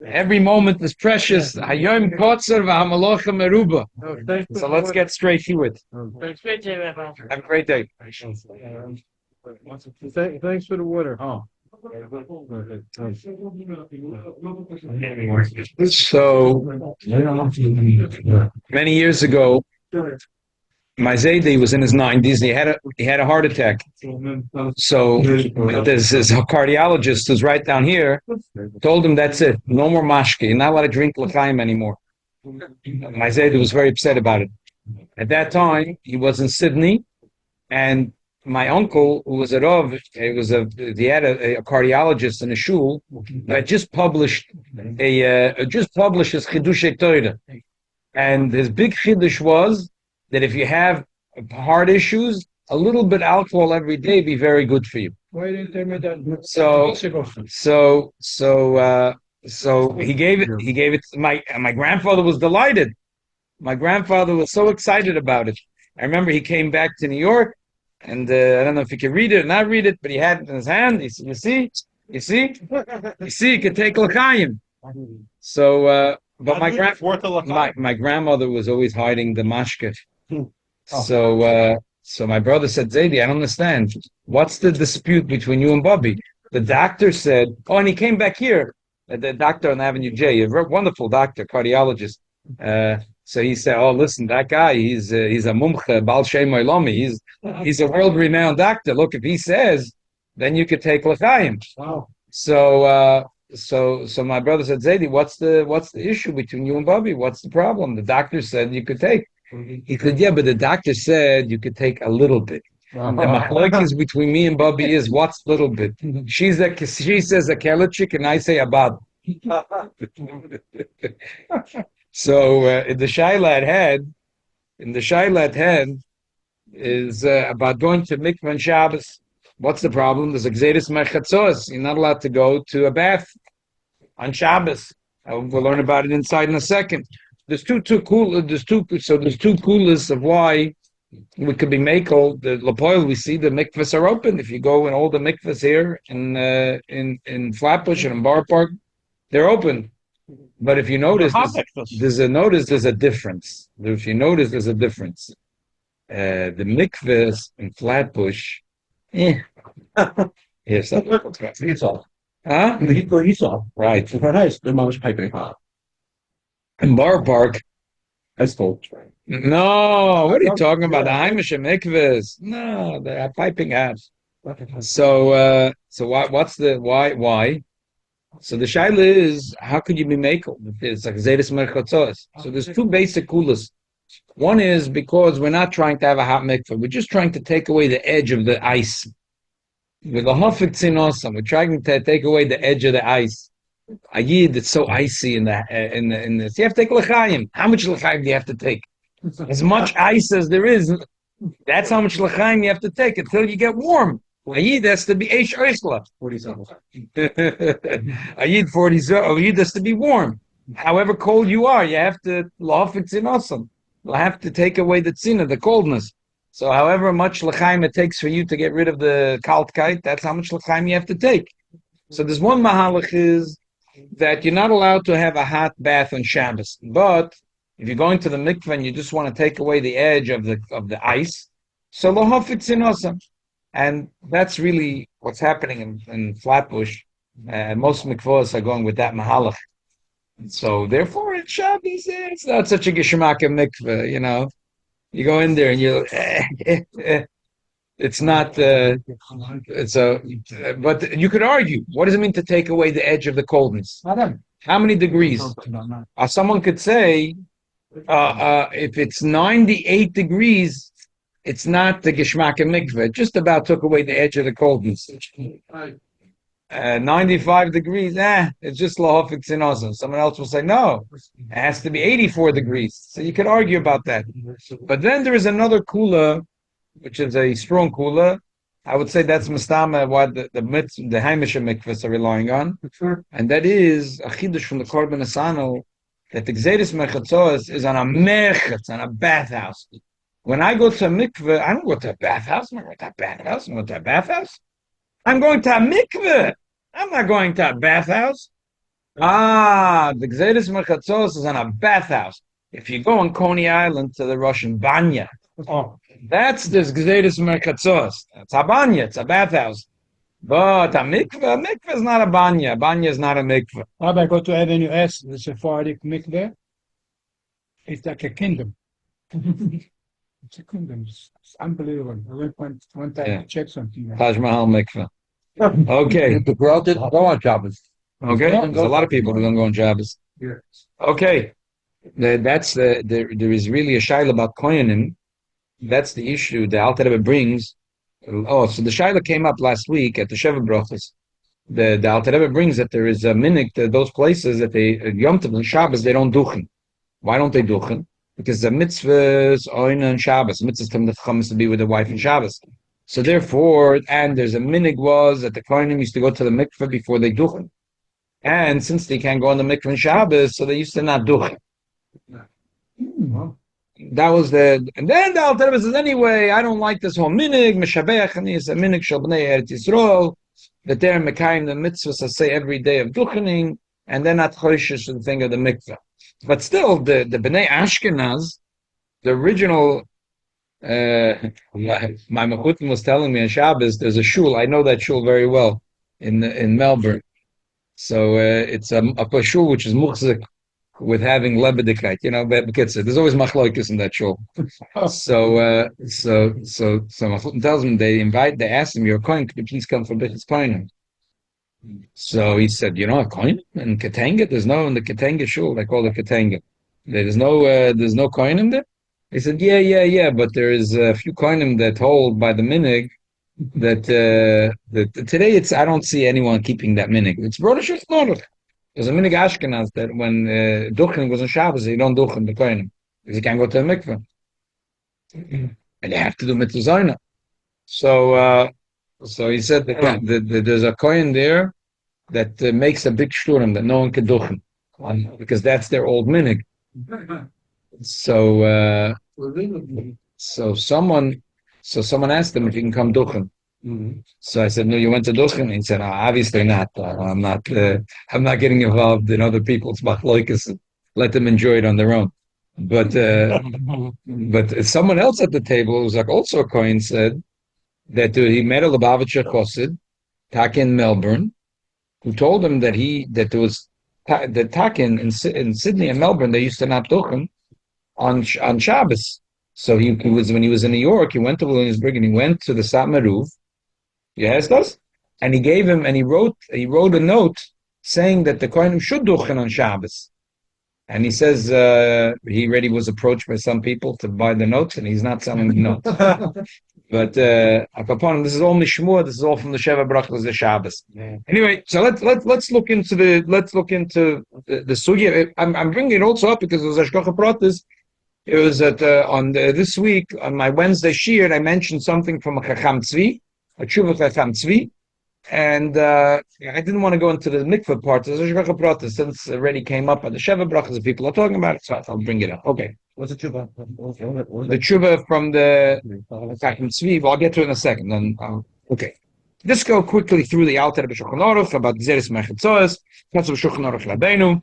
Every moment is precious. Hayom kotzer v'hamalocha meruba. So let's get straight to it. Have a great day. Thanks for the water. So many years ago, my Zaidi was in his 90s. He had a heart attack. So there's this cardiologist who's right down here. Told him that's it, no more mashke. You're not allowed to drink l'chaim anymore. My Zaidi was very upset about it. At that time, he was in Sydney, and my uncle, who was a Rav, he had a cardiologist in a shul that just published his Chidushei Torah, and his big chiddush was that if you have heart issues, a little bit alcohol every day be very good for you. Why didn't they make that? So he gave it. He gave it. My grandfather was delighted. My grandfather was so excited about it. I remember he came back to New York, and I don't know if he could read it or not read it, but he had it in his hand. He said, "You see, you can take l'chaim." So, but my grandmother was always hiding the mashke. So my brother said, Zaidi, I don't understand. What's the dispute between you and Bobby? The doctor said, and he came back here, the doctor on Avenue J, a wonderful doctor, cardiologist. So he said, listen, that guy, he's a mumche, Baal Shem Oilami. He's a world-renowned doctor. Look, if he says, then you could take l'chaim. Wow. So my brother said, Zaidi, what's the issue between you and Bobby? What's the problem? The doctor said you could take. He said, yeah, but the doctor said you could take a little bit. The machlokes between me and Bobby is what's little bit. She says a kelechik and I say abad. So in the Shailat head is about going to mikvah on Shabbos. What's the problem? There's a gzeirus mechatzos. You're not allowed to go to a bath on Shabbos. We'll learn about it inside in a second. There's two coolers of why we could be makel. The Lapoil, we see the mikvahs are open. If you go in all the mikvahs here in Flatbush and in Bar Park, they're open. But if you notice, there's a difference. If you notice, there's a difference. The mikvahs in Flatbush, yes, He's off. huh? He's off. Right. The mom's piping hot. In Bar Park, That's cool. no. What are you talking about? The Heimish mikvahs? No, they're piping hot. So what's the why? So the shaila is, how could you be makel? It's like zedis merchatzos. So there's two basic kulas. One is because we're not trying to have a hot mikvah. We're just trying to take away the edge of the ice. With the hafik tzinosim, we're trying to take away the edge of the ice. Ayid, it's so icy in this. You have to take l'chaim. How much l'chaim do you have to take? As much ice as there is. That's how much l'chaim you have to take until you get warm. Ayid has to be eish oishla. 47. Ayid has to be warm. However cold you are, you have to la'afik tzinosim. You'll have to take away the tzina, the coldness. So however much l'chaim it takes for you to get rid of the kaltkeit, that's how much l'chaim you have to take. So there's one mahalach is that you're not allowed to have a hot bath on Shabbos. But if you're going to the mikveh and you just want to take away the edge of the ice, so lohafik tzinosim. And that's really what's happening in Flatbush. Most mikvahs are going with that mahalach. So therefore, in Shabbos, it's not such a geshmak mikveh, you know. You go in there and you're, it's not, but you could argue, what does it mean to take away the edge of the coldness? How many degrees? Someone could say, if it's 98 degrees, it's not the geshmak mikveh. It just about took away the edge of the coldness. 95 degrees, it's just lahafik tzinosim. Someone else will say, no, it has to be 84 degrees. So you could argue about that. But then there is another kula, which is a strong kula. I would say that's mistama what the Heimish mikvahs are relying on. And that is a chidush from the Korban Asano, that the gzeirus mechatzos is on a mechatz, on a bathhouse. When I go to a mikveh, I don't go to a bathhouse. I'm going to a bathhouse. I'm going to a bathhouse. I'm going to a mikveh. I'm not going to a bathhouse. Ah, the Gzeres Merchatzos is on a bathhouse. If you go on Coney Island to the Russian Banya, Oh, that's this Gzeres Merchatzos. It's a banya, it's a bathhouse. But a mikvah is not a banya. Banya is not a mikvah. Rabbi, go to Avenue S, the Sephardic mikveh. It's like a kingdom. It's a kingdom. It's unbelievable. I went one time Yeah. to check something. Taj Mahal mikvah. Okay, the girl did go on Shabbos. okay. There's a lot of people who don't go on Shabbos. Yeah. Okay, there is really a shaila about koyanim. That's the issue the Alter Rebbe brings. Oh, so the shaila came up last week at the Shevat brachos. The Alter Rebbe brings that there is a minhag to those places that they Yom Tov and Shabbos they don't duchen. Why don't they duchen? Because the mitzvahs oina and Shabbos. Mitzvahs come to be with the wife and Shabbos. So therefore, and there's a minhag was that the kohanim used to go to the mikveh before they duchen. And since they can't go on the mikveh and Shabbos, so they used to not duchen. That was and then the Alter Rebbe says, anyway, I don't like this whole minhag, meshabeach, and it's a minhag shel bnei Eretz Yisrael, that they're mekayim the mitzvahs, I say every day of duchening, and they're not choishes for the thing of the mikveh. But still, the bnei Ashkenaz, the original, my mechutim was telling me on Shabbos, there's a shul, I know that shul very well, in Melbourne. So it's a shul which is muchzik with having lebedikite, but there's always machloikis in that shul. So Machutin tells him they asked him, "You're a coin, could you please come for Bichis Koinim?" So he said, a coin in Katanga? There's no in the Katanga shul, they call it Katanga. There's no koinim there. He said, yeah, but there is a few koinim that hold by the minig that today I don't see anyone keeping that minig. It's Brodesh Noruch. There's a minig Ashkenaz that when duchening was on Shabbos, you don't duchen the koinim because you can't go to a mikveh, and they have to do mitzvah zayna. So he said that there's a kohen there that makes a big shturim that no one can duchen because that's their old minig. So someone asked him if he can come duchen. Mm-hmm. So I said, no, you went to duchen? He said, obviously not. I'm not getting involved in other people's machloikas. Let them enjoy it on their own. But someone else at the table, who was like also a Kohen, said that he met a Lubavitcher Chosid, Taka in Melbourne, who told him that there was the Taka in Sydney and Melbourne, they used to not duchen on Shabbos. So he was when he was in New York, he went to Williamsburg and he went to the Satmaruv. Yes, does. And he wrote a note saying that the Kohanim should duchen on Shabbos. And he says he already was approached by some people to buy the notes, and he's not selling the notes. But this is all mishmur. This is all from the Sheva Brachos of Shabbos. Yeah. Anyway, so let's look into the sugya. I'm bringing it also up because it was Ashkocha Pratis. It was this week on my Wednesday shiur. I mentioned something from a Chacham Tzvi, a Tshuva Chacham Tzvi, and I didn't want to go into the mikveh part. Since it already came up on the Sheva Brachos, the people are talking about it, so I'll bring it up. Okay. What's the tshuva? The tshuva from the Chacham Tzvi. I'll get to it in a second. Then, okay. Let's go quickly through the Alter Rebbe Shulchan Aruch about Gzeres Merchatzos. That's of Shulchan Aruch Rabbeinu.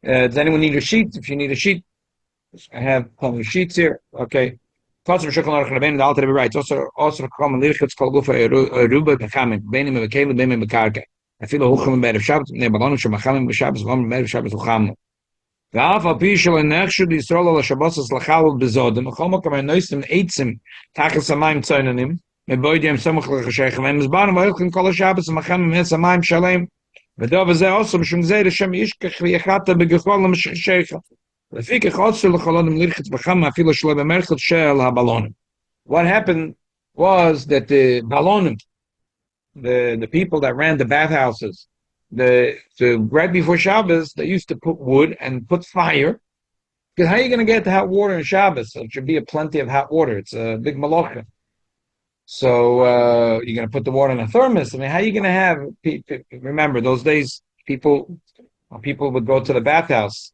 Does anyone need a sheet? If you need a sheet, I have plenty of sheets here. Okay. That's of Shulchan Aruch Rabbeinu. The Alter Rebbe writes also come lirchutz kol gufa eruba bechamim beinim bekelim beinim bekarka. I feel a hucham b'erev Shabbos ne balonim shemachamim b'Shabbos v'am b'erev Shabbos hucham. ואף על פי שלא נחשו לישראל על השבוס לחלל בזודם, וכל מקום הנויסים עצים תחת המים צויננים, מבוידיהם סמוך לחשיך, והם מסברנו והולכים כל השבוס ומחם ממס המים שלם, ודוב הזה עושה משום זה לשם ישכח ויחת בגחול למשחיך. לפי כך עושה לחלודם לרחץ בחם, אפילו שלא במרחץ של הבלונים. What happened was that the balonim, the people that ran the bathhouses, right before Shabbos, they used to put wood and put fire. Because how are you going to get the hot water in Shabbos? So it should be plenty of hot water. It's a big malacha. So you're going to put the water in a thermos. I mean, how are you going to have? Remember, those days people would go to the bathhouse.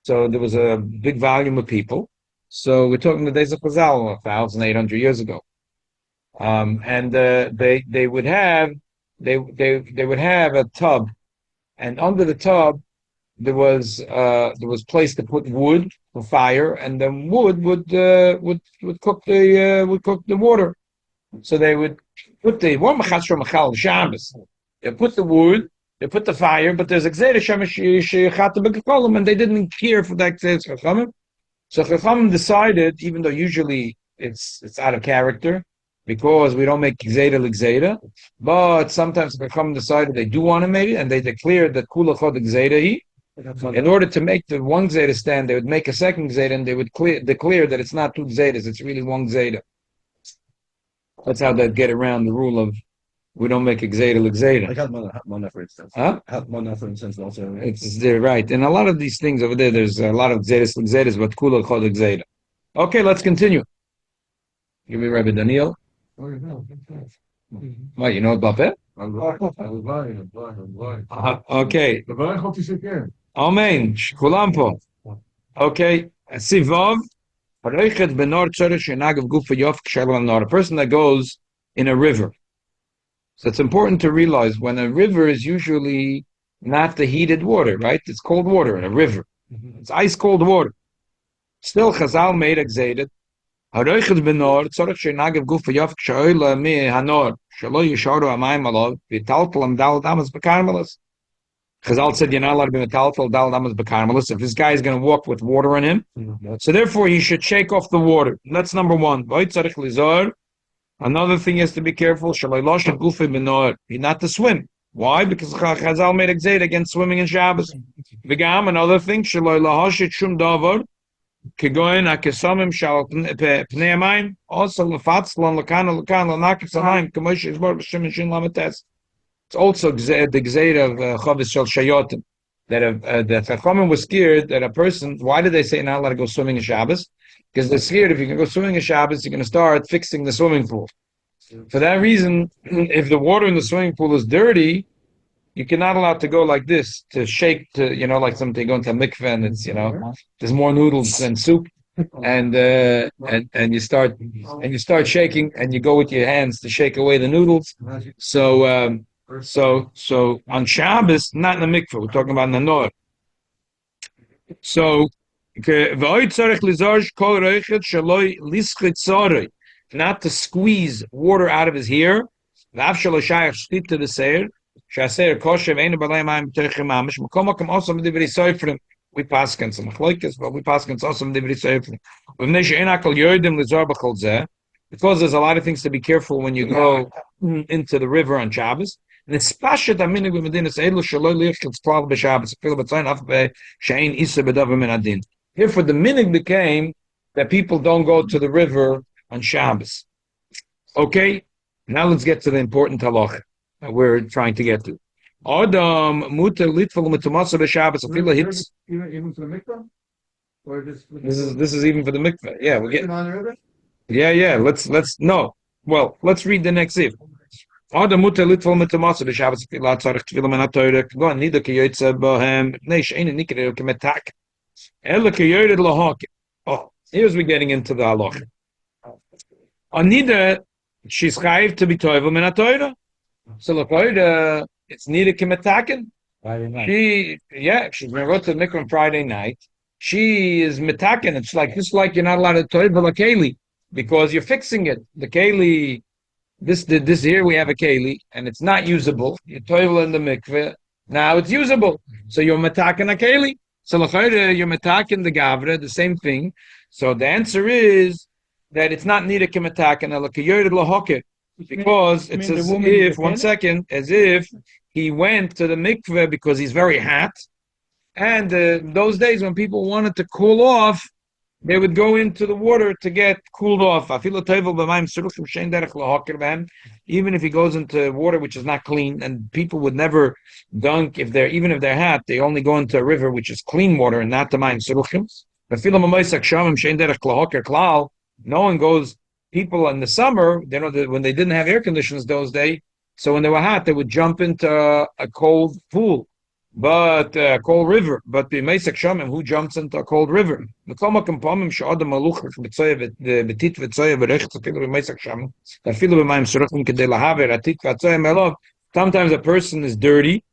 So there was a big volume of people. So we're talking the days of Chazal, 1,800 years ago, and they would have a tub and under the tub there was place to put wood for fire, and then wood would cook the water. So they would put the one machashro machal Shabbos. They put the wood, they put the fire, but there's exera shemesh and they didn't care for that chachamim. So chachamim decided, even though usually it's out of character, because we don't make gzeira l'gzeira, but sometimes chachamim decided they do want to make it, and they declared that kula chod gzeira. In order to make the one gzeira stand, they would make a second gzeira, and they would declare that it's not two gzeiras, it's really one gzeira. That's how they'd get around the rule of we don't make a gzeira l'gzeira. Like Hatmana, for instance. Huh? Hatmana, for instance, also. They're right. And a lot of these things over there, there's a lot of gzeiras l'gzeiras, but kula chod gzeira. Okay, let's continue. Give me Rabbi Daniel. What, you know about that? Okay. Amen. Kulam po. Okay. Sivav. A person that goes in a river. So it's important to realize when a river is usually not the heated water, right? It's cold water in a river. It's ice cold water. Still, Chazal made exaded. Chazal said you're not allowed to be metaltal dal damas bekarmelis. If this guy is going to walk with water on him, so therefore he should shake off the water. That's number one. Another thing is to be careful. Not to swim. Why? Because Chazal made exade against swimming in Shabbos. Another thing. It's also the gzeira of Chavis Shel Shayotim, that Chachamim was scared that a person, why did they say not allowed to go swimming in Shabbos? Because they're scared if you can go swimming in Shabbos, you're going to start fixing the swimming pool. For that reason, if the water in the swimming pool is dirty, you cannot allow to go like this, to shake, like something going to a mikvah and it's, there's more noodles than soup. And you start shaking, and you go with your hands to shake away the noodles. So on Shabbos, not in the mikvah, we're talking about in the north. So, not to squeeze water out of his hair, also we paskin some chloikis, but we paskin also divri seifrim. Because there's a lot of things to be careful when you go into the river on Shabbos. And it's spashet aminig b'medinas elu shaloi lichitz klal b'Shabbos. Therefore, the minig became that people don't go to the river on Shabbos. Okay, now let's get to the important halacha that we're trying to get to. Adam muter litful mitumasa b'Shabbos. Hits. Even for the mikvah? Or This is even for the mikveh. Yeah, we get. Yeah. Let's no. Well, let's read the next if. Adam muter litful mitumasa b'Shabbos. Filat tzarich tefillah min haTorah. Go on nida kiyotze bohem. Bnei she'ein nikre kemetak. Ela kiyored lahak. Oh, here's we getting into the halacha. Anida, she's chayiv to be toivel min haTorah. So l'koyda, it's needed kemetaken. She's going to go to the mikvah on Friday night. She is metaken. It's like just like you're not allowed to toivel a keli because you're fixing it. The keli, this here we have a keli and it's not usable. You toivel in the mikvah. Now it's usable. So you're metaken a keli. So l'chayre you're metaken the gavra, the same thing. So the answer is that it's not needed kemetaken ala kiyored lahoket because it's as if as if he went to the mikveh because he's very hot. And those days when people wanted to cool off, they would go into the water to get cooled off. Even if he goes into water which is not clean, and people would never dunk even if they're hot, they only go into a river which is clean water and not the mayim seruchim. No one goes. People in the summer, when they didn't have air conditioners those days, so when they were hot, they would jump into a cold pool, but a cold river. But the Meisak Shamim, who jumps into a cold river? Sometimes a person is dirty,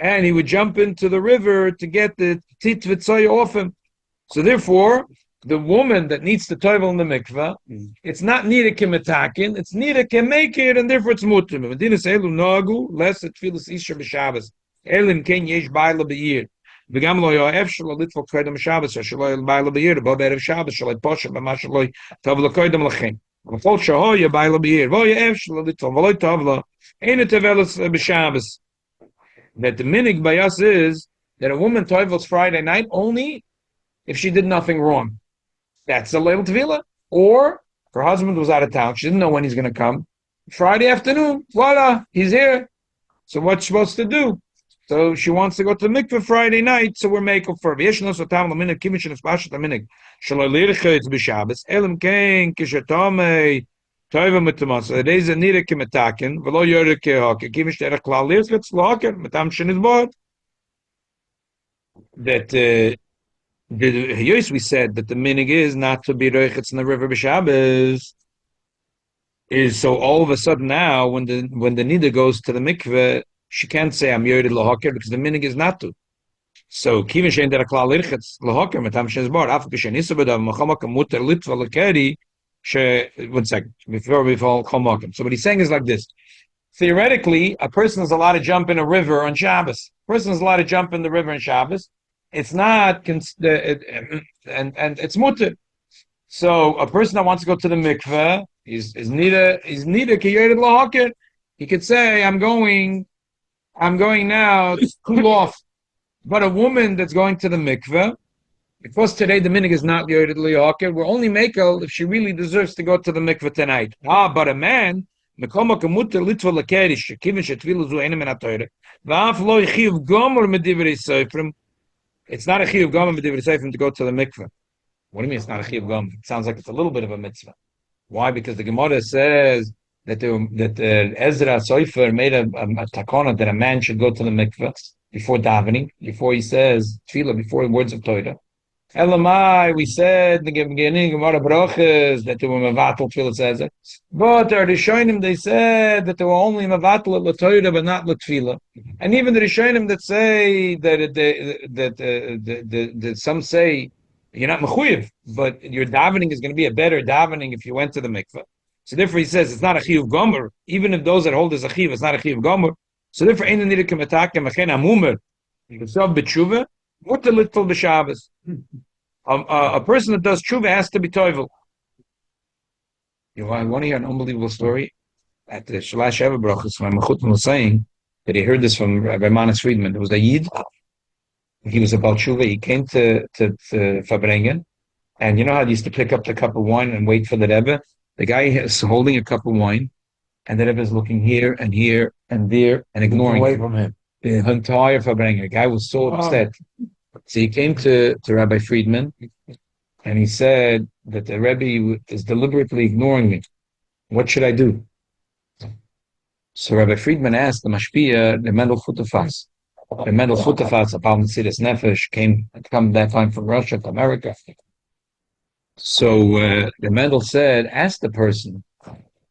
and he would jump into the river to get the titvitzay off him. So therefore, the woman that needs to toivel in the mikveh, it's not nida kimetakin, it's nida make it, and therefore it's mutim. Medina elu nagu less at tefillas isha b'Shabbos. Elim ken yesh ba'ila b'yir. V'gam lo yo'ef shelo litfol koydem Shabbos, or shelo ba'ila b'yir, bo be'erev Shabbos, shelo poshet b'ma shelo tovel koydem l'chein. V'chol shahoya ba'ila b'yir, vo yo'ef shelo litfol, v'lo tovla, ein tevelos b'Shabbos. That the minig by us is that a woman tovels Friday night only if she did nothing wrong. That's a leil tevila. Or her husband was out of town. She didn't know when he's going to come. Friday afternoon, voila, he's here. So what's she supposed to do? So she wants to go to the mikveh Friday night, so we're making for her. So it is a nira kimetakin, v'lo yore kehake, kivish derech klal lirzitz laker, metam shenizbod. That we said that the minig is not to be roichitz in the river b'Shabbos. Is so all of a sudden now when the nida goes to the mikveh, she can't say I'm yored lahaker because the minig is not to. So kivish ein derech klal lirzitz laker, metam shenizbod. Af kishen isabadav machamak muter litva lakeri. 1 second before we fall chomakim. So what he's saying is like this: theoretically, a person is allowed to jump in a river on Shabbos. A person is allowed to jump in the river on Shabbos. It's not, and it's mutter. So a person that wants to go to the mikveh is neither kiyored lahaker. He could say, I'm going now to cool off. But a woman that's going to the mikveh, because today the minig is not yored lahaker, we're only makel if she really deserves to go to the mikveh tonight. But a man, it's not a chiyuv gomer medivri seifrim to go to the mikveh. What do you mean it's not a chiyuv gomer? It sounds like it's a little bit of a mitzvah. Why? Because the Gemara says that Ezra Sofer made a takana that a man should go to the mikveh before davening, before he says tefillah, before the words of Torah. Elamai, we said in the beginning Gemara brachas that they were mevatel tefillah says it, but the Rishonim they said that they were only mevatel at Torah but not tefillah, and even the Rishonim that say that some say you're not mechuyev, but your davening is going to be a better davening if you went to the mikveh. So therefore he says it's not a chiyuv gomer, even if those that hold as a chiyuv, it's not a chiyuv gomer. So therefore ein nida kemetakem achen amumer b'sav b'tshuva mutar litfol b'Shabbos. A person that does tshuva has to be toivel. I want to hear an unbelievable story. At the Shalash Eva Brachas, my Mechutim was saying that he heard this from Rabbi Manis Friedman. There was a Yid. He was about tshuva. He came to Fabrengen, and you know how he used to pick up the cup of wine and wait for the Rebbe? The guy is holding a cup of wine, and the Rebbe is looking here and here and there and ignoring away from him. The entire Fabrengen. The guy was so upset. So he came to Rabbi Friedman, and he said that the Rebbe is deliberately ignoring me. What should I do? So Rabbi Friedman asked the Mashpia, the Mendel Futafas. The Mendel Futafas, Apal Metzidas Nefesh, come that time from Russia to America. So the Mendel said, ask the person,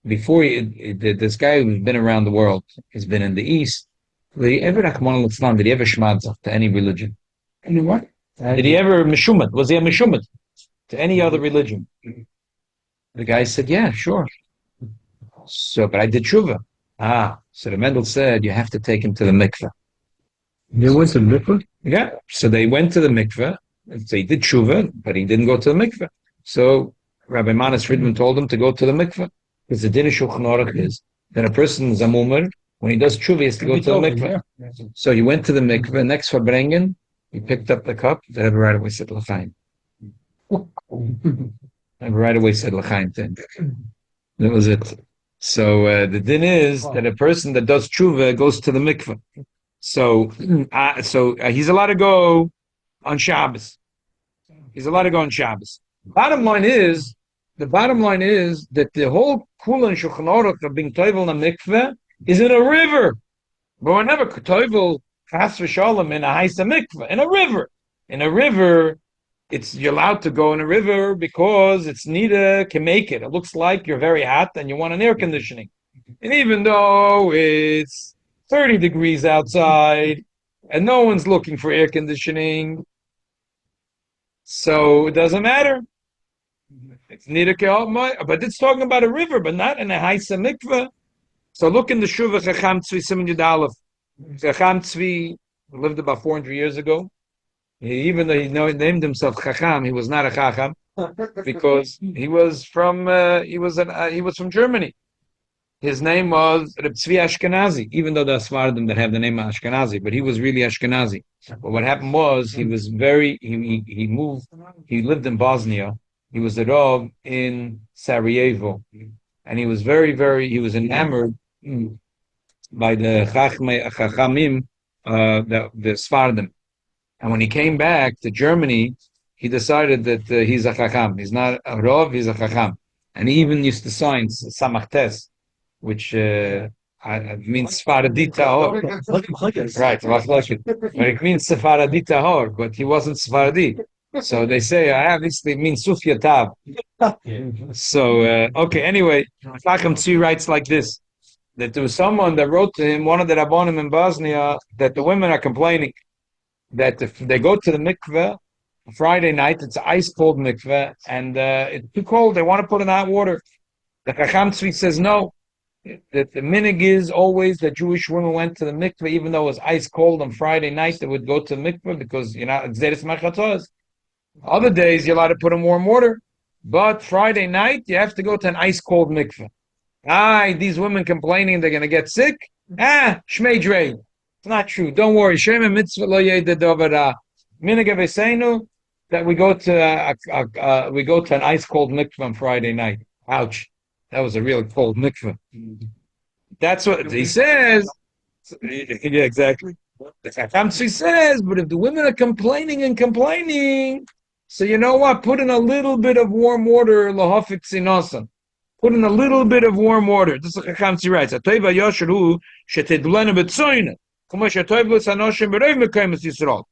before this guy who's been around the world, has been in the East, did he ever shmad to any religion? And what? Did he ever meshumat? Was he a meshumat to any other religion? The guy said, yeah, sure. So, but I did tshuva. So the Mendel said, you have to take him to the mikveh. They went to the mikveh? Yeah. So they went to the mikveh. So he did tshuva, but he didn't go to the mikveh. So Rabbi Manis Friedman told him to go to the mikveh. Because the din of Shulchan Aruch is that a person is a mumer, when he does tshuva, he has to go to the mikveh. Yeah. So he went to the mikveh. Next for Brengen, he picked up the cup. The Rebbe right away said l'chaim. And right away said l'chaim then. That was it. So the din is that a person that does tshuva goes to the mikveh. So he's allowed to go on Shabbos. He's allowed to go on Shabbos. Bottom line is that the whole kula and Shulchan Aruch of being toivel in a mikveh is in a river. But we're never toivel chas v'shalom in a haisa mikveh, in a river. In a river, you're allowed to go in a river because it's nida can make it. It looks like you're very hot and you want an air conditioning. And even though it's 30 degrees outside, and no one's looking for air conditioning, so it doesn't matter. It's neither but it's talking about a river, but not in a Haisa mikveh. So look in the Shuvah Chacham Tzvi Siman Yud Aleph. Chacham Tzvi lived about 400 years ago. Even though he named himself Chacham, he was not a Chacham because he was from Germany. His name was Reb Tzvi Ashkenazi, even though there are Sephardim that have the name Ashkenazi, but he was really Ashkenazi. But what happened was he lived in Bosnia. He was a Rav in Sarajevo, and he was he was enamored by the Chachamim, the Sephardim. And when he came back to Germany, he decided that he's a Chacham. He's not a Rav, he's a Chacham. And he even used to sign Samachtes, which means Sephardi Tahor. Right, but it means Sephardi Tahor, but he wasn't Sephardi. So they say, obviously it means Sufya Tav. So, okay, anyway, Chacham Tzvi writes like this, that there was someone that wrote to him, one of the Rabbonim in Bosnia, that the women are complaining that if they go to the mikveh Friday night, it's an ice-cold mikveh, and it's too cold, they want to put in hot water. The Chacham Tzvi says no, that the minig is always that Jewish women went to the mikveh, even though it was ice-cold on Friday night, they would go to the mikveh because, it's Zeres Machatos. Other days, you're allowed to put in warm water, but Friday night, you have to go to an ice-cold mikveh. These women complaining they're going to get sick? Shmei Drei. It's not true. Don't worry. Shem mitzvah lo yeda dovara. Minig avesenu that we go to an ice cold mikveh on Friday night. Ouch! That was a real cold mikveh. That's what he says. Yeah, exactly. The Chacham Tzvi says, but if the women are complaining, so you know what? Put in a little bit of warm water. Lahafik sinosan. Put in a little bit of warm water. This is Chacham Tzvi writes. Atoiva yosheru shetedulenu betzoyne. Kuma shetoivlus anoshim berev mekaymes Yisrael.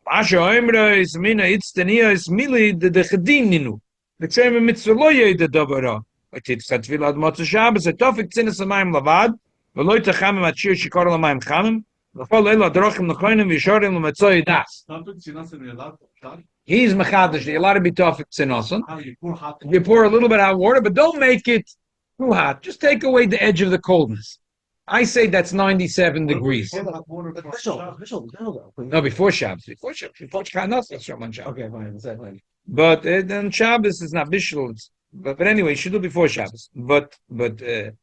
Asher oimra is mina itztenia is mili de chedininu. V'tzayim mitzvah lo yeda davara. V'tit chatvil ad motzah Shabbos. Etofik tzinas amayim lavad. V'loi tachamim atshir shikor l'amayim chamim. V'chol eil adrochim l'choinim v'yishorim l'metzoy das. He's mechadish. You're allowed to be tofik tzinosan. You pour a little bit of hot water, but don't make it too hot. Just take away the edge of the coldness. I say that's 97 degrees. No, before Shabbos. Before Shabbos. Okay, fine. But then Shabbos is not Bishul. But anyway, you should do before Shabbos. But the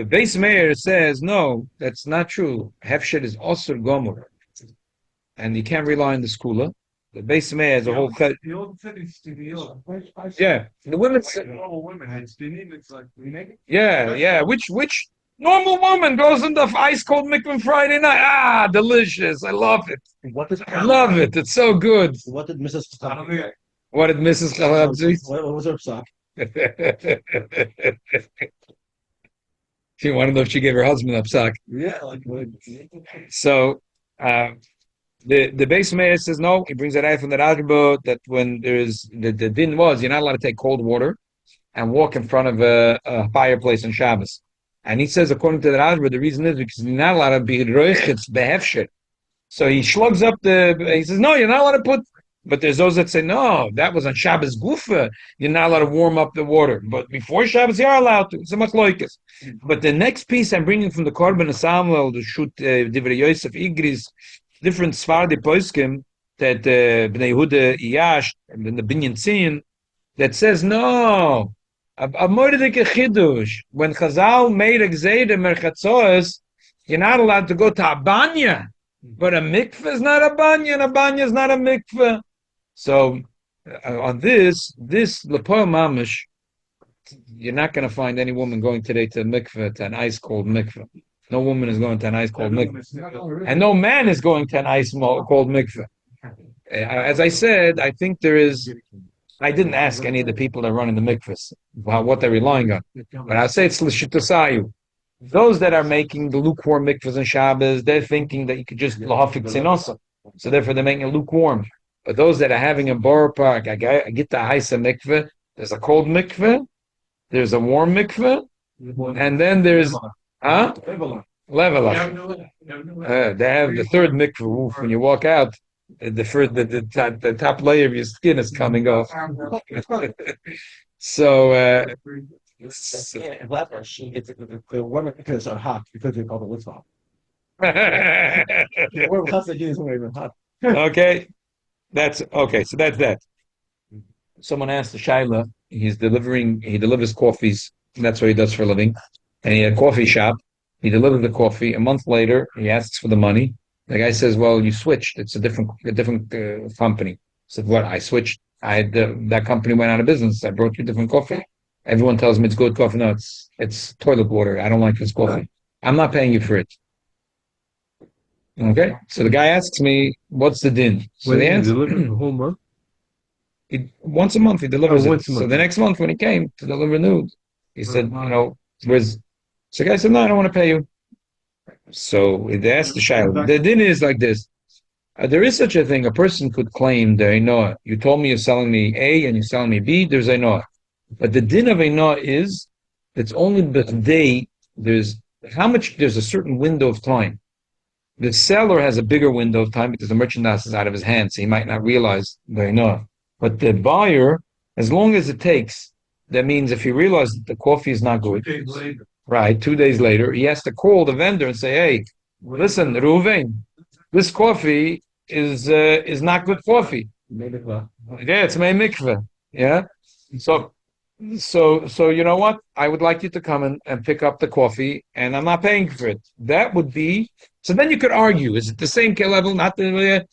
base mayor says, no, that's not true. Hefshet is Osir Gomor. And you can't rely on the schooler. The base mayor has a whole... Yeah. The women say... Yeah. Which normal woman goes into ice cold mikvah Friday night? Delicious. I love it. I love it. It's so good. What did Mrs. Chalab What did Mrs. Chalab do? What was her psak? She wanted to know if she gave her husband a psak. Yeah, So, the base mayor says no. He brings it out from the Rabbi that when there is the din was you're not allowed to take cold water and walk in front of a fireplace on Shabbos. And he says, according to the Rabbi, the reason is because you're not allowed to be roichitz behefshet. So he slugs up he says, no, you're not allowed to put. But there's those that say, no, that was on Shabbos Gufa. You're not allowed to warm up the water. But before Shabbos, you are allowed to. It's a machloikas. But the next piece I'm bringing from the Korban Samuel, the Shut Divrei Yosef Igris, different Sephardi poskim that Bnei Yehuda Iyash and the Binyan Tzin that says no. A moedike chidush when Chazal made a gzeida merchatzoos, you're not allowed to go to a banya, but a mikveh is not a banya, and a banya is not a mikveh. So on this lepo mamish, you're not going to find any woman going today to a mikveh, to an ice cold mikveh. No woman is going to an ice cold mikveh. And no man is going to an ice cold mikveh. As I said, I think there is... I didn't ask any of the people that are running the mikvahs about what they're relying on. But I'll say it's l'shitasayu. Those that are making the lukewarm mikvahs on Shabbos, they're thinking that you could just lahafik tzinosa. So therefore they're making it lukewarm. But those that are having a borough park, I get the haisa mikveh, there's a cold mikveh, there's a warm mikveh, and then there's... Level up. They have the third mikvah roof. When you walk out, the top layer of your skin is coming off. So, Yeah, in Flatbush, the women because are hot because they call the lids off. The women hot they is even hot. okay, that's okay. So that's that. Someone asked the Shaila, he delivers coffees. That's what he does for a living. And he had a coffee shop. He delivered the coffee. A month later, he asks for the money. The guy says, "Well, you switched. It's a different company." I said, "What? I switched. That company went out of business. I brought you different coffee. Everyone tells me it's good coffee. No, it's toilet water. I don't like this coffee. I'm not paying you for it." Okay. So the guy asks me, "What's the din?" So the answer, the whole month? once a month he delivers it. Once a month. So the next month when he came to deliver nude, he said, where's so the guy said, "No, I don't want to pay you." So they asked the Shaila. The din is like this. There is such a thing. A person could claim the Einoah. You told me you're selling me A and you're selling me B, there's Einoah. But the din of Einoah is it's only the day there's a certain window of time. The seller has a bigger window of time because the merchandise is out of his hands, so he might not realize the Einoah. But the buyer, as long as it takes, that means if he realizes that the coffee is not good, 2 days later, he has to call the vendor and say, "Hey, listen, Reuven, this coffee is not good coffee. Yeah, it's my mikvah. Yeah, so you know what? I would like you to come and pick up the coffee, and I'm not paying for it." That would be so. Then you could argue: is it the same level? Not the.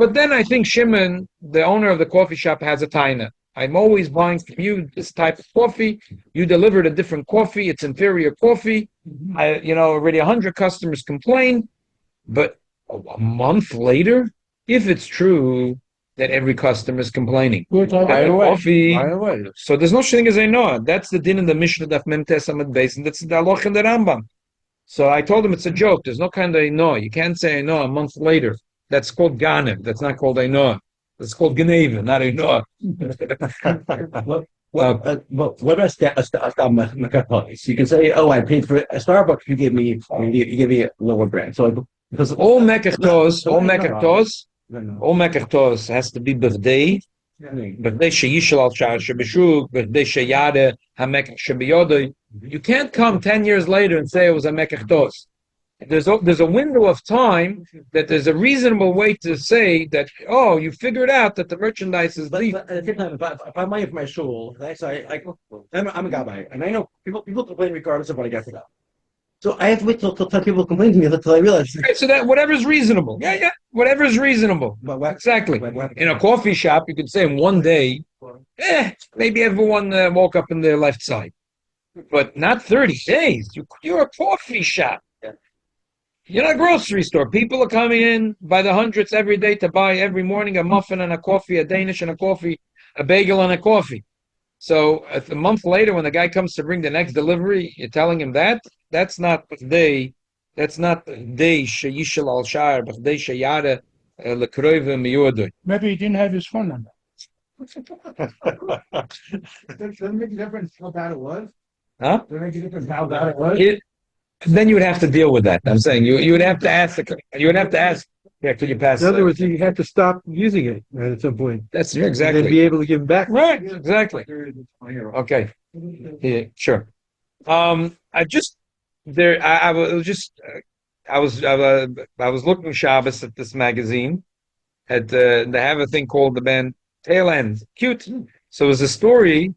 But then I think Shimon, the owner of the coffee shop, has a taina. I'm always buying from you this type of coffee. You delivered a different coffee. It's inferior coffee. Already 100 customers complained. But a month later, if it's true that every customer is complaining, Right coffee. away. So there's no such thing as a noah. That's the din in the Mishnah Daf Mem Tes Amud Beis, and that's the halacha in the Rambam. So I told him it's a joke. There's no kind of a noah. You can't say a noah a month later. That's called ganev. That's not called a noah. That's called geneva, not a noah. What about so you can say, "Oh, I paid for a Starbucks. You gave me a lower brand." So because all mekach no. tos has to be b'vdei sheyishal al shar shebeshuk, b'vdei sheyade hamekach shebiyodoi. You can't come 10 years later and say it was a mekach tos. There's a window of time that there's a reasonable way to say that, oh, you figured out that the merchandise is leaf. But at the same time, if I'm buying for my shul, I'm a gabbai, and I know people complain regardless of what I get for that. So I have to wait till 10 people complain to me until I realize. Right, so that whatever is reasonable. Yeah, whatever is reasonable. Exactly. In a coffee shop, you could say in one day, maybe everyone woke up in their left side. But not 30 days. You're a coffee shop. You're not a grocery store. People are coming in by the hundreds every day to buy every morning a muffin and a coffee, a Danish and a coffee, a bagel and a coffee. So a month later, when the guy comes to bring the next delivery, you're telling him that's not day sheyishal al shar, b'day sheyada lekroive miyodoi. Maybe he didn't have his phone number. Does it make a difference how bad it was? Huh? Does it make a difference how bad it was? Then you would have to deal with that. I'm saying you would have to ask. Yeah, could you pass? In other words, you have to stop using it at some point. That's And then exactly. be able to give them back. Right, exactly. Okay. Yeah, sure. I just there. I was just. I was looking Shabbos at this magazine. They have a thing called the band Tail End. Cute. So it was a story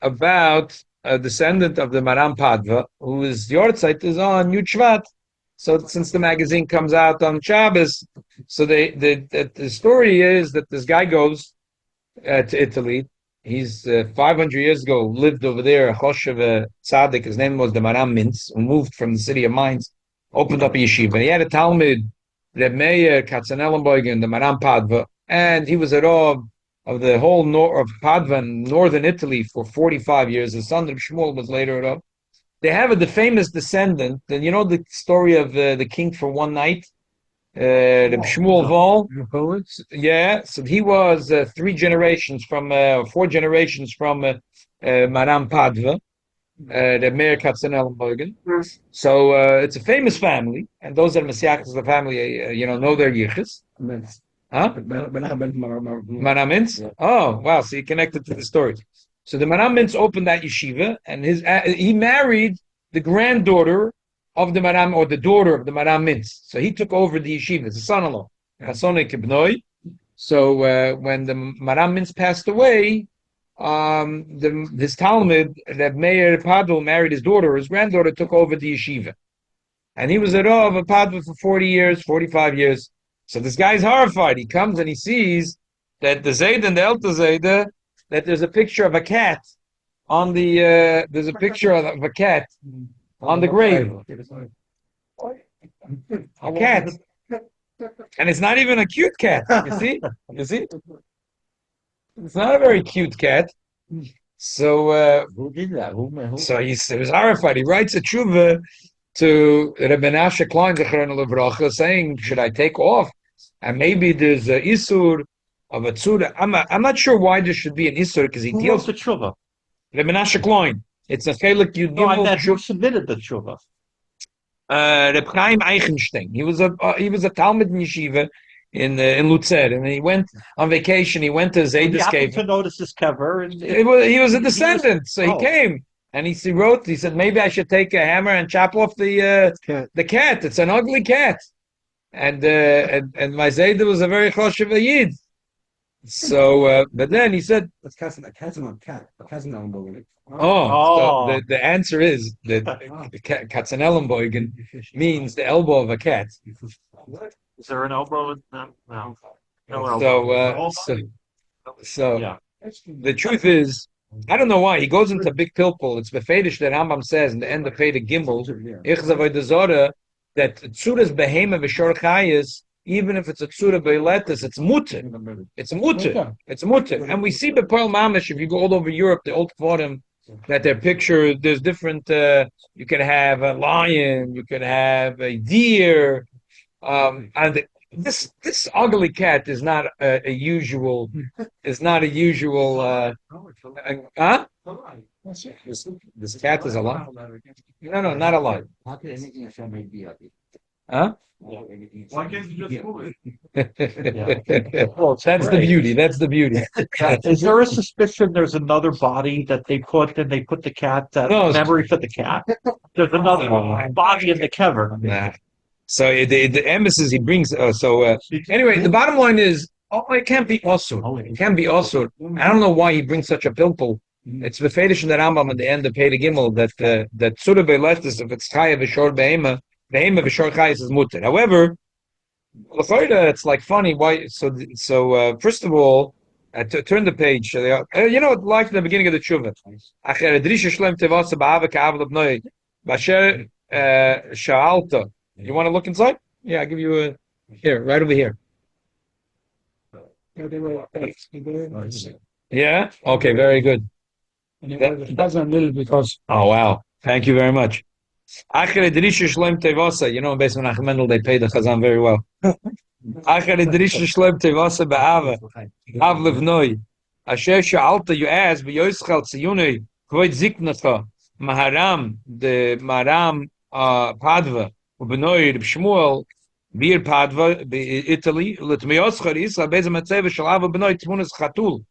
about a descendant of the Maram Padva, whose yahrzeit is on Yud Shevat. So since the magazine comes out on Shabbos, so the story is that this guy goes to Italy. He's 500 years ago lived over there. Choshev Tzaddik, his name was the Maram Mintz, who moved from the city of Mainz, opened up a yeshiva. And he had a Talmud, Reb Meir Katzenellenbogen, the Maram Padva, and he was a Rav of the whole of Padva in northern Italy for 45 years. His son Reb Shmuel was later a Rav. They have the famous descendant, and you know the story of the king for one night, Reb Shmuel Vol. Yeah, so he was 4 generations from Maram Padva, the Meir Katzenellenbogen. So it's a famous family, and those that are Messiachs of the family, know their yichus. Huh? Maram Mintz? Oh, wow. So he connected to the story. So the Maram Mintz opened that yeshiva, and he married the granddaughter of the Maram, or the daughter of the Maram Mintz. So he took over the yeshiva, the son-in-law. So when the Maram Mintz passed away, his Talmud, that Meir Padul married his daughter, his granddaughter took over the yeshiva. And he was a Rav of Padul for 40 years, 45 years. So this guy's horrified. He comes and he sees that the Zayd and the Elta Zayda, that there's a picture of a cat on the, there's a picture of a cat on the grave. A cat. And it's not even a cute cat. You see? You see? It's not a very cute cat. So, Who did that? so he was horrified. He writes a tshuva to Rabbi Menashe Klein Zechron Levracha, saying, "Should I take off?" And maybe there's a isur of a tzura. I'm not sure why there should be an isur, because he deals the tshuva? Rabbi Menashe Klein. It's a chelik Yud No, I Gimel meant who submitted the tshuva. Reb Chaim Eichenstein. He was a Talmud in yeshiva in Lutzer, and he went on vacation. He went to He Zaydis happened cave. to notice this cover, and He was a descendant, so he Oh. came and he wrote. He said, maybe I should take a hammer and chop off the cat. It's an ugly cat, and my Zayda was a very choshev yid. So, but then he said, That's cat. so the answer is that Katzenellenbogen means the elbow of a cat. is there an elbow? No. No So yeah. the truth is, I don't know why he goes into big pilpul. It's befedish that Rambam says in the end of Pei Gimel, that tzuras behema v'shor chayis, even if it's a tzura beiletis, it's mutter. It's mutter. It's mutter. And we see B'Pearl Mamish, if you go all over Europe, the old Kvorim, that their picture, there's different, you can have a lion, you can have a deer, and this ugly cat is not a usual, huh? This cat is alive? No, not alive. How could anything Hashem made be ugly? Huh? Why can't you just move That's the beauty. That's the beauty. Is there a suspicion there's another body that they put the cat, No. memory for the cat? There's another body in the cover. Nah. So the emphasis he brings. Anyway, the bottom line is, it can't be also. It can't be also. I don't know why he brings such a pilpul. It's the fetish in the Rambam at the end of Pei Gimel that tzura be'leftis, if it's chayav v'shor behema v'shor chayis is mutter. However, it's like funny. Why? So first of all, turn the page. Like in the beginning of the tshuva. Acher drisha shlem tevasa ba'ava ka'av lebnoi b'asher sha'alta. You want to look inside? Yeah, I'll give you here, right over here. Yeah? Okay, very good. And it doesn't a little because Oh, wow. Thank you very much. Achere Drisha Shlem Tevasa. Based on Achmendel, they pay the Chazan very well. Achere Drisha Shlem Tevasa Ba'ava. Av Levnoi. Asher Sha'alta, you ask, B'yoischal Tziyunei, Kvoit Ziknacha, Maharam, the Maharam Padva, Ubnoi, Reb Shmuel, Bir Padva, Italy, Litmioschar Isra, Beza Matzeva Shalava B'noi, Tmunas Chatul.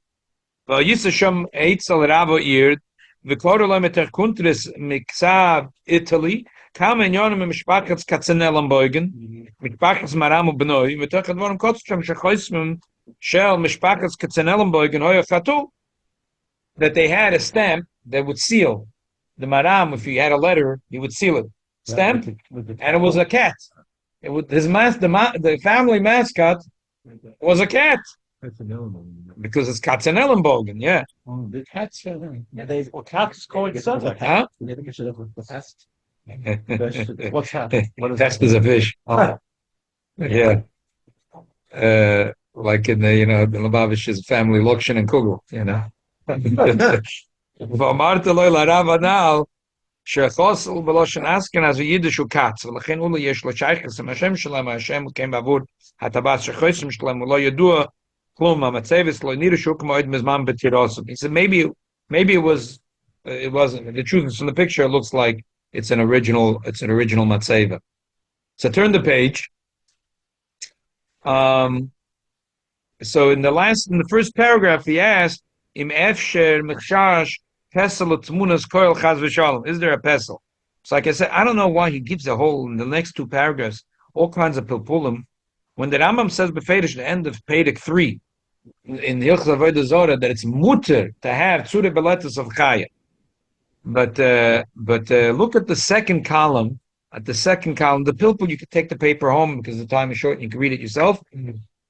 Yisasham Eitzel Ravo Eard, Vikorolem et Kuntris Mixav Italy, Kamen Yonim Mishpachas Katzenellenbogen, Mishpachas Maramu Benoi, Vitachadvorum Kotscham Shachoismum, Shell Mishpachas Katzenellenbogen, Hoya Chatul, that they had a stamp that would seal the Maram. If he had a letter, he would seal it. Stamp, and it was a cat. It was the family mascot was a cat. Because it's Katzenellenbogen, yeah. the cats Cats coincide. Huh? You think I should have the pest? What's that? What is Test that? is a fish. Oh, Yeah. Like in the, the Lubavitch's family Lokshin and Kugel, ואמרת לו לרב הנ"ל שחוסל בלושן אשכנז ויידיש הוא קץ ולכן אולי יש לו שייכות עם השם שלהם השם כן בעבור הטבעת שחוסם שלהם ולא ידוע כלום המצב לא נראה שהוא כמו עוד מזמן בתירוסם. He said maybe it was It wasn't. The truth is, from the picture, it looks like it's an original matzeva. So turn the page. So in the first paragraph, he asked, "Im efsher mechshash pesel tmunas koil chaz v'shalom." Is there a pesel? So like I said, I don't know why he gives a whole in the next two paragraphs all kinds of pilpulim. When the Rambam says befedish the end of Pedic 3 in the Hilchos Avodah Zorah that it's mutter to have tzure beletus of chaya. But look at the second column. At the second column, the pilpul, you can take the paper home because the time is short and you can read it yourself.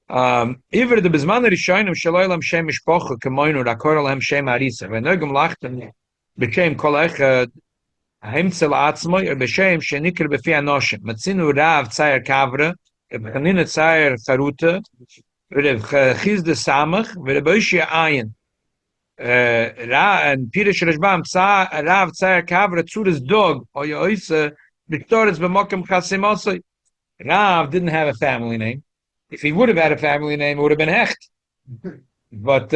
Iver the bezman rishonim shaloylam shem mishpocha kemoinu rakor lahem shem arisa. V'nogam lachten b'shem kol echad himtzel atzmoy or b'shem shenikr b'fi anoshim. Matzinu rav tzayer kavra, b'chanina tzayer charuta, v'rev chizde samach, v'rev oishia ayin. And Pirish Rashbam Rav Tzayer Kavra Tzuras dog or Yoisa Victoria's B'Mokim Chasimosoi. Rav didn't have a family name. If he would have had a family name, it would have been Hecht. But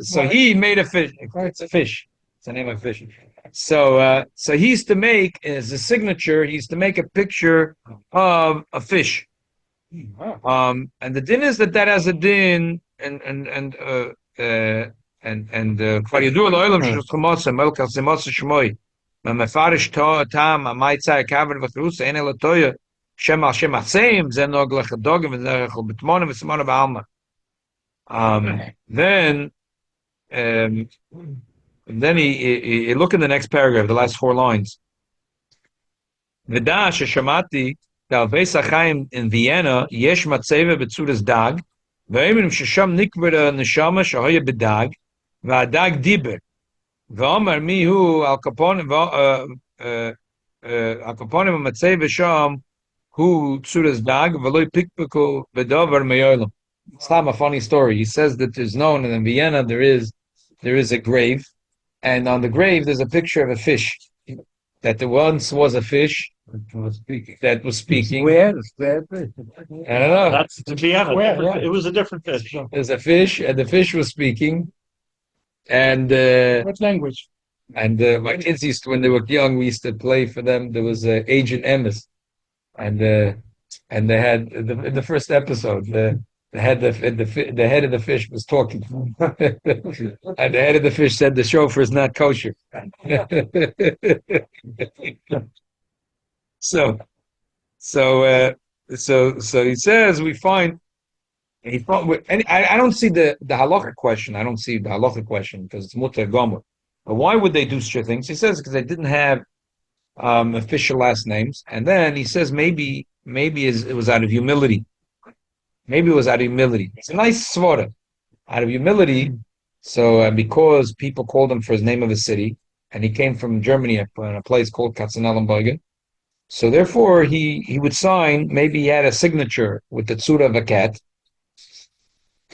so he made a fish. It's a fish. It's the name of a fish. So he used to make as a signature. He used to make a picture of a fish. And the din is that has a din and kvar yidu lo'olam sheschumosa melka semosa shmoi mefarish tam amaitza kaver v'chrusa ene latoya shem al shem aseim zen nog lechadogim v'zerechol b'tmonim v'simona b'alma. Then he look in the next paragraph, the last 4 lines. V'da sheshamati d'alvei sachaim in Vienna yesh matzeva b'tzudas dag v'emrim shesham nikvera neshama shahoya b'dag v'adag diber v'omer mihu al kaponim matzeva sham hu tzudas dag v'loi pikpiku v'dover meyolam. It's not a funny story. He says that there's known in Vienna there is a grave, and on the grave there's a picture of a fish that there once was a fish that was speaking. Where? I don't know. That's to be honest. Where? It was a different fish. There's a fish, and the fish was speaking. And What language? my kids used to, when they were young, we used to play for them. There was Agent Emmis, and they had the first episode. The head of the fish was talking, and the head of the fish said the chauffeur is not kosher. So he says we find. And I don't see the halacha question. I don't see the halacha question because it's mutar gomer. But why would they do such things? He says because they didn't have official last names, and then he says maybe it was out of humility. Maybe it was out of humility. It's a nice svara. Out of humility, so because people called him for his name of a city, and he came from Germany, a place called Katzenellenbergen. So therefore, he would sign. Maybe he had a signature with the tzura of a cat,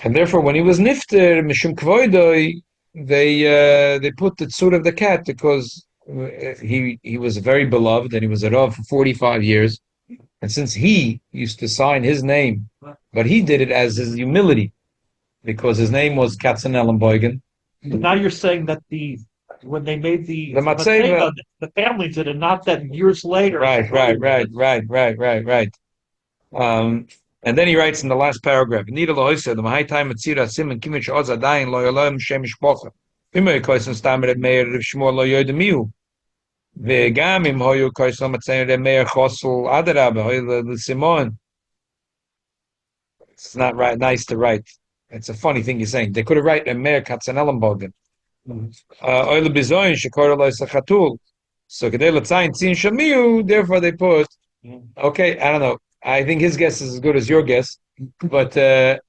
and therefore, when he was nifter mishum kvoidoi, they put the tzura of the cat because he was very beloved and he was a rav for 45 years. And since he used to sign his name, but he did it as his humility, because his name was Katzenellenbergen. But now you're saying that when they made the matzeva, the family did it, not that years later. Right. And then he writes in the last paragraph, Nida lohoisa, the mahai time atzira simen kimich oz adayin lo yolom shem mishpocha. Immer koisen stamer et meir Rav Shmuel lo yodemiu. Ve'gam im hoyu koisen matzayin et meir chosel adarabe hoyu l'simon. It's not right, nice to write. It's a funny thing you're saying. They could have written a meir Katzenellenbergen. Oil bizoin shekor lo sachatul. So kedei l'tzayin tzin shamiu. Therefore they put. Okay, I don't know. I think his guess is as good as your guess, but if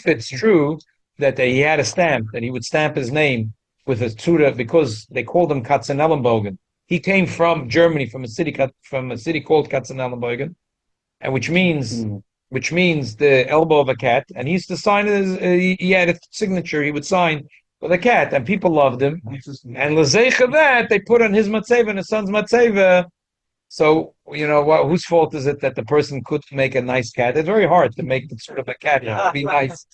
it's true that he had a stamp, that he would stamp his name with a tzura because they called him Katzenellenbergen. He came from Germany, from a city called Katzenellenbergen, and which means the elbow of a cat. And he used to sign he had a signature he would sign with a cat, and people loved him. And l'zeicha that they put on his matzeva and his son's matzeva. So, what? Whose fault is it that the person couldn't make a nice cat? It's very hard to make the sort of a cat be nice.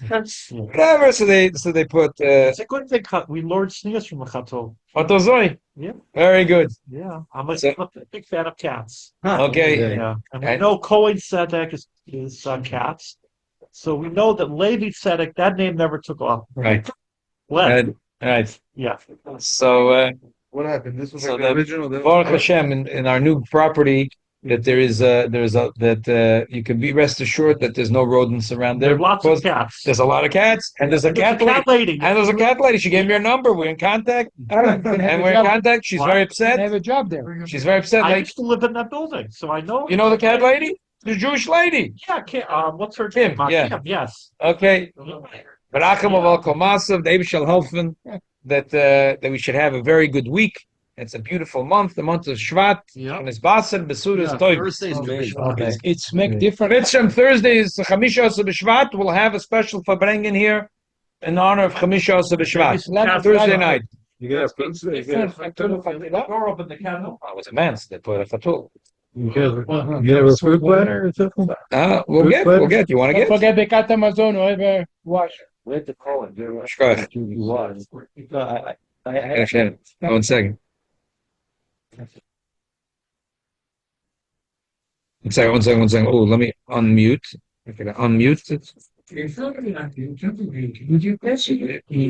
Whatever. So they put It's a good thing we learned sneers from the Chato. Otozoi. Yeah. Very good. Yeah, I'm So- a big fan of cats. Okay. Yeah, and we And- know Kohen Sedek is cats. So we know that Levi Sedek, that name never took off. Right. Lev, Good. Right. yeah. So, What happened? This was So like the the- original. Baruch Hashem, in our new property, that you can be rest assured that there's no rodents around There there. are lots of because cats. There's a lot of cats, and there's a cat lady. lady. And there's a cat lady. She gave me her number. We're in contact. And we're in contact. She's What? very I upset. have a job there. She's very upset. I Like, used to live in that building, so I know. you know the cat lady? The Jewish lady. Yeah, what's her Kim, name? yeah. Kim, yes. Okay. Baracham of Al Komasav, the shall helfen that we should have a very good week. It's a beautiful month, the month of Shevat. Yeah. And it's Basar, Besur is Toiv. It's make different. Mitzvah Thursday is Chamisha Asa B'Shvat. We'll have a special Farbrengen here in honor of Chamisha Asa B'Shvat. Thursday night. You get a pizza. You get a Door open the candle. Oh, it was a man's. They put a fatul. you have a fruit platter or something. We'll get. You want to Don't get? forget the cat Amazon or ever wash. Wait to call it. Shkoch. I Shannon. 1 second. 1 second. Oh, let me unmute. Okay, unmute it.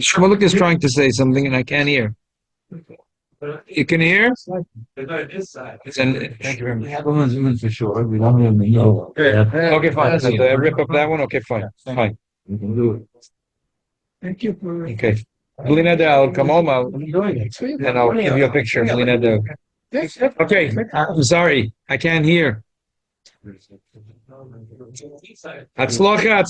Shmulik is trying to say something and I can't hear. You can hear? Thank you very much. for sure. We don't even know. Okay, fine. So rip up that one. Okay, fine. Fine. We can do it. Thank you for. Okay. Blina, I'll come home I'm doing it. and I'll give you a picture. Blina. Okay. I'm sorry. I can't hear. Hatzlocha.